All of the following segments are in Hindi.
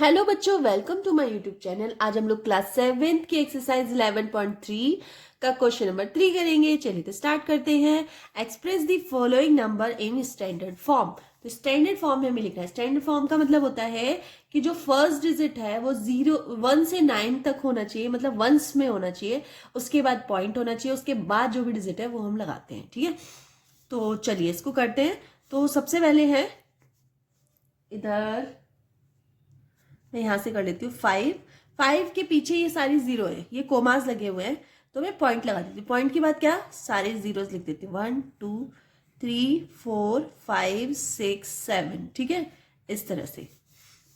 हेलो बच्चों, welcome to my YouTube channel. आज हम लोग क्लास 7th की एक्सरसाइज 11.3 का क्वेश्चन नंबर 3 करेंगे। चलिए तो स्टार्ट करते हैं। Express the following number in standard form. तो स्टैंडर्ड फॉर्म में हमें लिखना है। स्टैंडर्ड फॉर्म का मतलब होता है कि जो फर्स्ट डिजिट है वो 1 से 9 तक होना चाहिए, मतलब वंस में होना चाहिए। उसके बाद पॉइंट होना चाहिए, उसके बाद जो भी डिजिट है वो हम लगाते हैं। ठीक है, तो चलिए इसको करते हैं। तो सबसे पहले है इधर, मैं यहां से कर लेती हूँ 5 के पीछे ये सारी जीरो है, ये कोमास लगे हुए हैं, तो मैं पॉइंट लगा देती हूँ। पॉइंट के बाद क्या, सारे जीरोस लिख देती हूँ। 1 2 3 4 5 6 7। ठीक है, इस तरह से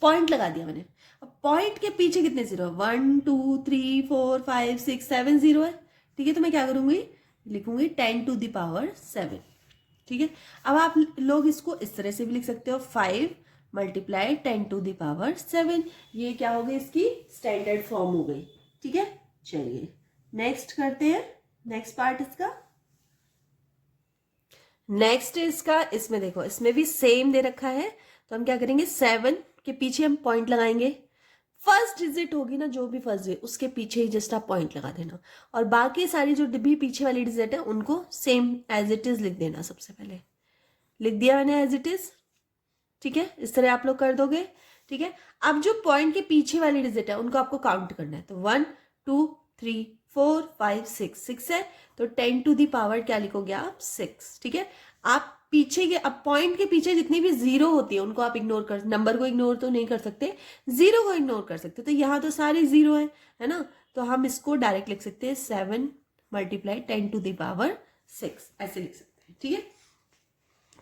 पॉइंट लगा दिया मैंने। अब पॉइंट के पीछे कितने जीरो है, 1 2 3 4 5 6 7 जीरो है। ठीक है, तो मैं क्या करूंगी, लिखूंगी 10⁻7। ठीक है, अब आप लोग इसको इस तरह से भी लिख सकते हो, 5 मल्टीप्लाई 10⁻7। ये क्या हो गई, इसकी स्टैंडर्ड फॉर्म हो गई। ठीक है, चलिए नेक्स्ट करते हैं। नेक्स्ट पार्ट इसका, नेक्स्ट इसका, इसमें देखो इसमें भी सेम दे रखा है। तो हम क्या करेंगे, 7 के पीछे हम पॉइंट लगाएंगे। फर्स्ट डिजिट होगी ना, जो भी फर्स्ट डिजिट, उसके पीछे ही जस्ट आप पॉइंट लगा देना। और बाकी सारी जो भी पीछे वाली डिजिट है उनको सेम एज इट इज लिख देना। सबसे पहले लिख दिया मैंने एज इट इज। ठीक है, इस तरह आप लोग कर दोगे। ठीक है, अब जो पॉइंट के पीछे वाली डिजिट है उनको आपको काउंट करना है। तो 1 2 3 4 5 6 है, तो 10⁻, क्या लिखोगे आप, 6। ठीक है, आप पीछे के, अब पॉइंट के पीछे जितनी भी जीरो होती है उनको आप इग्नोर कर, नंबर को इग्नोर तो नहीं कर सकते, जीरो को इग्नोर कर सकते। तो यहाँ तो सारी जीरो है ना, तो हम इसको डायरेक्ट लिख सकते हैं 7 मल्टीप्लाई 10⁻6, ऐसे लिख सकते हैं। ठीक है,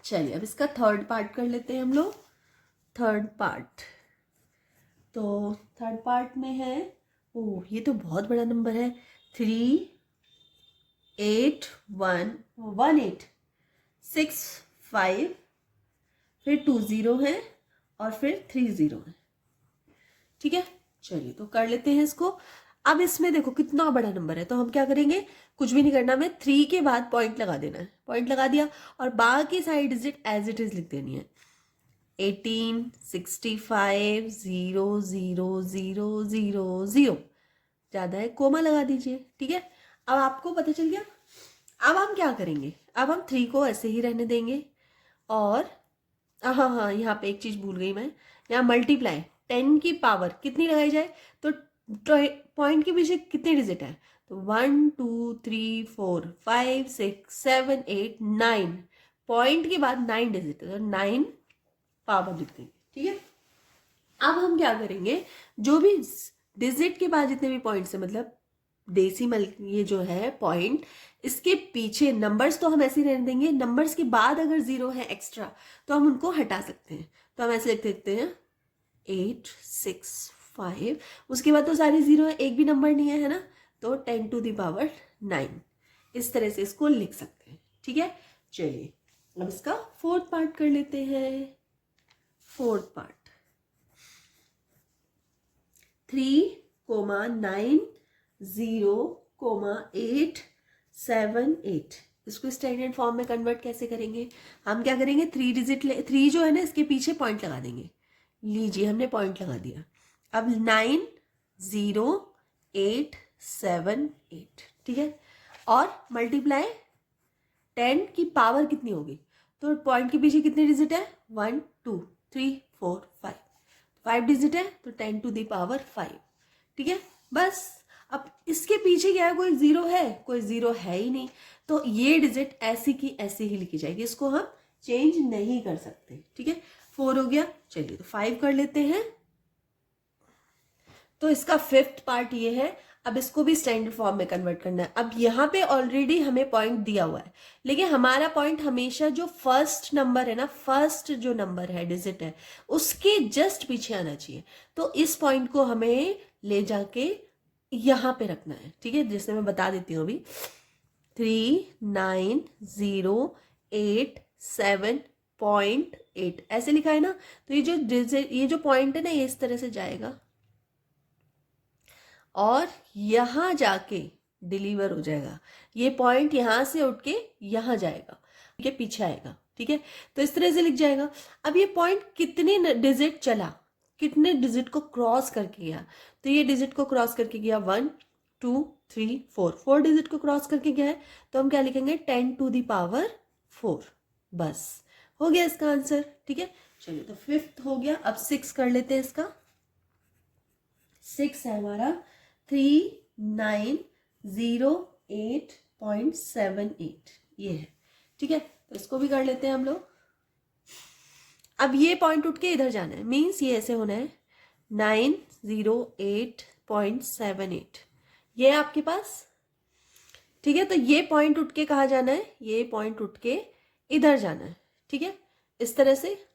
चलिए अब इसका थर्ड पार्ट कर लेते हैं हम लोग। थर्ड पार्ट, तो थर्ड पार्ट में है, ओह ये तो बहुत बड़ा नंबर है, 3 8 1 1 8 6 5, फिर 2 0 है और फिर 3 0 है। ठीक है, चलिए तो कर लेते हैं इसको। अब इसमें देखो कितना बड़ा नंबर है, तो हम क्या करेंगे, कुछ भी नहीं करना, में 3 के बाद पॉइंट लगा देना है। पॉइंट लगा दिया और बाकी सारी डिजिट एज इट इज लिख देनी है। 18 65 0 0 0 0 0, ज्यादा है कोमा लगा दीजिए। ठीक है, अब आपको पता चल गया। अब हम क्या करेंगे, अब हम 3 को ऐसे ही रहने देंगे। और हाँ हाँ, यहाँ पे एक चीज भूल गई मैं, यहाँ मल्टीप्लाई 10 की पावर कितनी लगाई जाए, तो पॉइंट के पीछे कितने डिजिट है, तो 1 2 3 4 5 6 7 8 9, पॉइंट के बाद 9 डिजिट है, तो 9 पावर लिख देंगे। ठीक है, अब हम क्या करेंगे, जो भी डिजिट के बाद जितने भी पॉइंट्स है, मतलब डेसिमल ये जो है पॉइंट, इसके पीछे नंबर्स तो हम ऐसे ही रहने देंगे। नंबर्स के बाद अगर जीरो है एक्स्ट्रा तो हम उनको हटा सकते हैं। तो हम ऐसे लिख सकते हैं 8 6 5, उसके बाद तो सारी जीरो है, एक भी नंबर नहीं है ना, तो 10⁻9, इस तरह से इसको लिख सकते हैं। ठीक है, चलिए अब इसका फोर्थ पार्ट कर लेते हैं। फोर्थ पार्ट, 3 9 0 8 7 8, इसको स्टैंडर्ड फॉर्म में कन्वर्ट कैसे करेंगे, हम क्या करेंगे, 3 जो है ना इसके पीछे पॉइंट लगा देंगे। लीजिए हमने पॉइंट लगा दिया। अब 9 0 8 7 8, ठीक है, और मल्टीप्लाई 10 की पावर कितनी होगी, तो पॉइंट के पीछे कितने डिजिट है, 1 2 3 4 5, 5 डिजिट है, तो 10⁻5। ठीक है, बस। अब इसके पीछे क्या है, कोई जीरो है, कोई जीरो है ही नहीं, तो ये डिजिट ऐसी की ऐसी ही लिखी जाएगी, इसको हम चेंज नहीं कर सकते। ठीक है, 4 हो गया। चलिए तो 5 कर लेते हैं। तो इसका फिफ्थ पार्ट ये है। अब इसको भी स्टैंडर्ड फॉर्म में कन्वर्ट करना है। अब यहाँ पे ऑलरेडी हमें पॉइंट दिया हुआ है, लेकिन हमारा पॉइंट हमेशा जो फर्स्ट नंबर है ना, फर्स्ट जो नंबर है, डिजिट है, उसके जस्ट पीछे आना चाहिए। तो इस पॉइंट को हमें ले जाके यहाँ पे रखना है। ठीक है, जिससे मैं बता देती हूँ अभी, 3 9 0 8 7.8 ऐसे लिखा है ना, तो ये जो पॉइंट है ना, ये इस तरह से जाएगा और यहां जाके डिलीवर हो जाएगा। ये पॉइंट यहां से उठ के यहां जाएगा, ठीक है, पीछे आएगा। ठीक है, तो इस तरह से लिख जाएगा। अब ये पॉइंट कितने डिजिट चला, कितने डिजिट को क्रॉस करके गया, तो ये डिजिट को क्रॉस करके गया 1 2 3 4, 4 डिजिट को क्रॉस करके गया है, तो हम क्या लिखेंगे 10 टू द पावर 4। बस हो गया इसका आंसर। ठीक है, चलिए तो फिफ्थ हो गया। अब 6 कर लेते हैं इसका। 6 है हमारा 3908.78, ये है। ठीक है, तो इसको भी कर लेते हैं हम लोग। अब ये पॉइंट उठ के इधर जाना है, मीन्स ये ऐसे होना है 908.78, ये है आपके पास। ठीक है, तो ये पॉइंट उठ के कहाँ जाना है, ये पॉइंट उठ के इधर जाना है। ठीक है, इस तरह से